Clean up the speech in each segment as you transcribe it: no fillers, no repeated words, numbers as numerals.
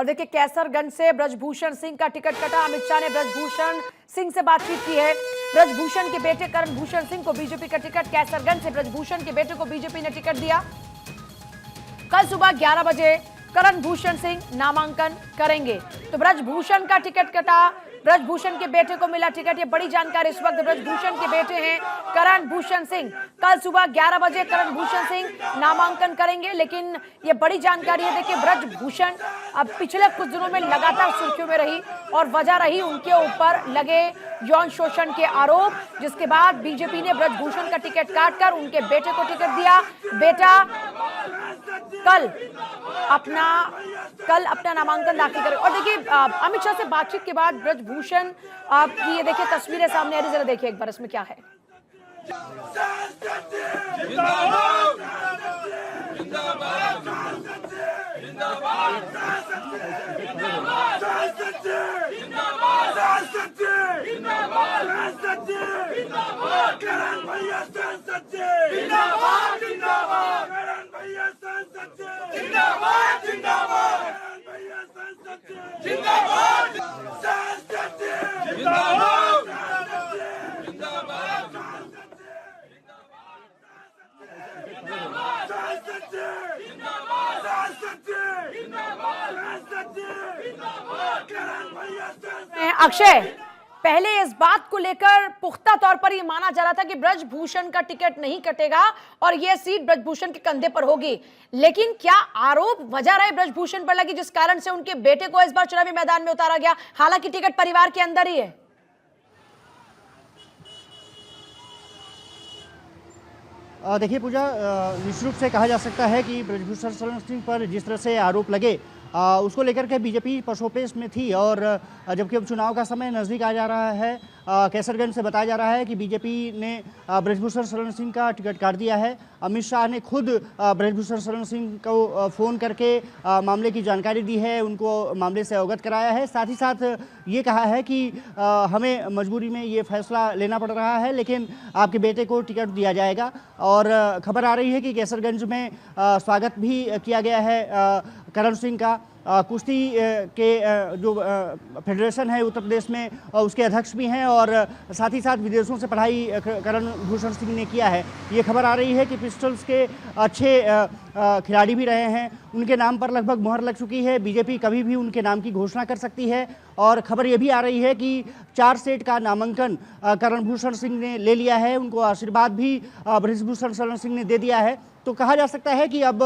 और देखिए कैसरगंज से ब्रजभूषण सिंह का टिकट कटा। अमित शाह ने ब्रजभूषण सिंह से बातचीत की है। ब्रजभूषण के बेटे करण भूषण सिंह को बीजेपी का टिकट, कैसरगंज से ब्रजभूषण के बेटे को बीजेपी ने टिकट दिया। कल सुबह 11 बजे करण भूषण सिंह नामांकन करेंगे। तो ब्रजभूषण का टिकट कटा, ब्रजभूषण के बेटे को मिला टिकट। ये बड़ी जानकारी इस वक्त। ब्रजभूषण के बेटे हैं करण भूषण सिंह। कल सुबह 11 बजे करण भूषण सिंह नामांकन करेंगे। लेकिन ये बड़ी जानकारी है, देखिए ब्रजभूषण अब पिछले कुछ दिनों में लगातार सुर्खियों में रही और वजह रही उनके ऊपर लगे यौन शोषण के आरोप, जिसके बाद बीजेपी ने ब्रजभूषण का टिकट काटकर उनके बेटे को टिकट दिया। बेटा कल अपना नामांकन दाखिल करें। और देखिए अमित शाह से बातचीत के बाद ब्रजभूषण आपकी ये देखिए तस्वीरें सामने आ रही, जरा देखिए एक बार इसमें क्या है। अक्षय, पहले इस बात को लेकर पुख्ता तौर पर यह माना जा रहा था कि ब्रजभूषण का टिकट नहीं कटेगा और यह सीट ब्रजभूषण के कंधे पर होगी, लेकिन क्या आरोप वजह रहे ब्रजभूषण पर लगी जिस कारण से उनके बेटे को इस बार चुनावी मैदान में उतारा गया? हालांकि टिकट परिवार के अंदर ही है। देखिए पूजा, निश्चित रूप से कहा जा सकता है कि ब्रजभूषण शरण सिंह पर जिस तरह से आरोप लगे उसको लेकर के बीजेपी पसोपेश में थी। और जबकि अब चुनाव का समय नज़दीक आ जा रहा है, कैसरगंज से बताया जा रहा है कि बीजेपी ने ब्रजभूषण शरण सिंह का टिकट काट दिया है। अमित शाह ने खुद ब्रजभूषण शरण सिंह को फ़ोन करके मामले की जानकारी दी है, उनको मामले से अवगत कराया है। साथ ही साथ ये कहा है कि हमें मजबूरी में ये फैसला लेना पड़ रहा है, लेकिन आपके बेटे को टिकट दिया जाएगा। और खबर आ रही है कि कैसरगंज में स्वागत भी किया गया है करण सिंह का। कुश्ती के जो फेडरेशन है उत्तर प्रदेश में, उसके अध्यक्ष भी हैं और साथ ही साथ विदेशों से पढ़ाई करण भूषण सिंह ने किया है। ये खबर आ रही है कि पिस्टल्स के अच्छे खिलाड़ी भी रहे हैं, उनके नाम पर लगभग मुहर लग चुकी है। बीजेपी कभी भी उनके नाम की घोषणा कर सकती है। और खबर ये भी आ रही है कि 4 सेट का नामांकन करण भूषण सिंह ने ले लिया है, उनको आशीर्वाद भी ब्रजभूषण शरण सिंह ने दे दिया है। तो कहा जा सकता है कि अब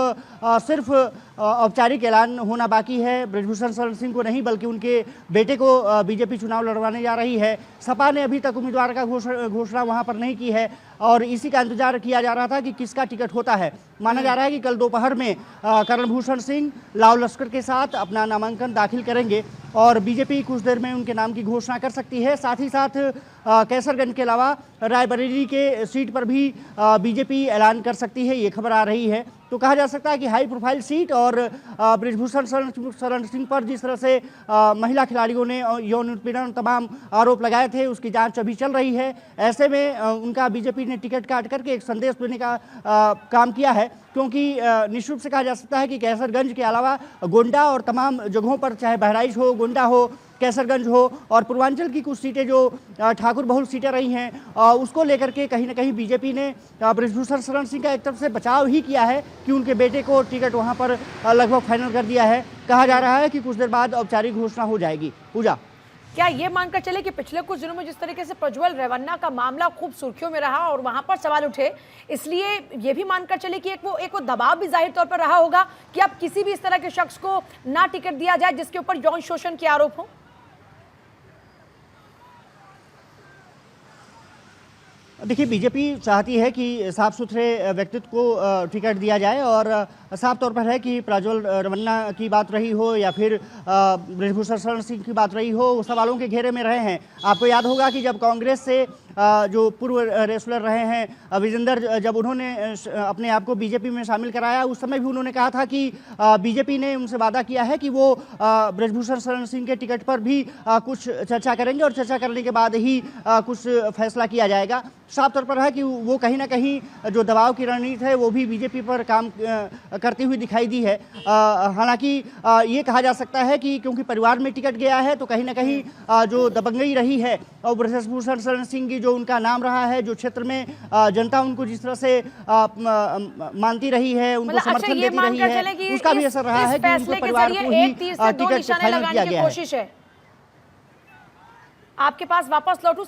सिर्फ औपचारिक ऐलान होना बाकी है। ब्रजभूषण शरण सिंह को नहीं बल्कि उनके बेटे को बीजेपी चुनाव लड़वाने जा रही है। सपा ने अभी तक उम्मीदवार का घोषणा वहां पर नहीं की है और इसी का इंतजार किया जा रहा था कि किसका टिकट होता है। माना जा रहा है कि कल दोपहर में करण भूषण सिंह लाव लश्कर के साथ अपना नामांकन दाखिल करेंगे और बीजेपी कुछ देर में उनके नाम की घोषणा कर सकती है। साथ ही साथ कैसरगंज के अलावा रायबरेली के सीट पर भी बीजेपी ऐलान कर सकती है, ये खबर आ रही है। तो कहा जा सकता है कि हाई प्रोफाइल सीट और ब्रजभूषण शरण सिंह पर जिस तरह से महिला खिलाड़ियों ने यौन उत्पीड़न तमाम आरोप लगाए थे, उसकी जांच अभी चल रही है। ऐसे में उनका बीजेपी ने टिकट काट करके एक संदेश देने का काम किया है, क्योंकि निश्चित रूप से कहा जा सकता है कि कैसरगंज के अलावा गोंडा और तमाम जगहों पर, चाहे बहराइच हो, गोंडा हो, कैसरगंज हो और पूर्वांचल की कुछ सीटें जो ठाकुर बहुल सीटें रही हैं, उसको लेकर के कहीं ना कहीं बीजेपी ने ब्रजभूषण शरण सिंह का एक तरफ से बचाव ही किया है कि उनके बेटे को टिकट वहां पर लगभग फाइनल कर दिया है। कहा जा रहा है कि कुछ देर बाद औपचारिक घोषणा हो जाएगी। पूजा, क्या ये मानकर चले कि पिछले कुछ दिनों में जिस तरीके से प्रज्वल रेवन्ना का मामला खूब सुर्खियों में रहा और वहां पर सवाल उठे, इसलिए ये भी मानकर चले कि एक वो दबाव भी जाहिर तौर पर रहा होगा कि अब किसी भी इस तरह के शख्स को ना टिकट दिया जाए जिसके ऊपर यौन शोषण के आरोप हो? देखिए, बीजेपी चाहती है कि साफ सुथरे व्यक्तित्व को टिकट दिया जाए और साफ तौर पर है कि प्रज्वल रेवन्ना की बात रही हो या फिर ब्रजभूषण शरण सिंह की बात रही हो, वो सवालों के घेरे में रहे हैं। आपको याद होगा कि जब कांग्रेस से जो पूर्व रेसलर रहे हैं विजेंदर, जब उन्होंने अपने आप को बीजेपी में शामिल कराया उस समय भी उन्होंने कहा था कि बीजेपी ने उनसे वादा किया है कि वो ब्रजभूषण शरण सिंह के टिकट पर भी कुछ चर्चा करेंगे और चर्चा करने के बाद ही कुछ फैसला किया जाएगा। साफ तौर पर है कि वो कहीं ना कहीं जो दबाव की रणनीति है वो भी बीजेपी पर काम करती हुई दिखाई दी है। हालांकि ये कहा जा सकता है कि क्योंकि परिवार में टिकट गया है तो कहीं ना कहीं जो दबंगई रही है और ब्रजभूषण शरण सिंह की जो उनका नाम रहा है, जो क्षेत्र में जनता उनको जिस तरह से मानती रही है, उनको समर्थन देती रही है, उसका भी असर रहा है कि उनके परिवार को ही टिकट फाइनल किया गया है। आपके पास वापस लौटूं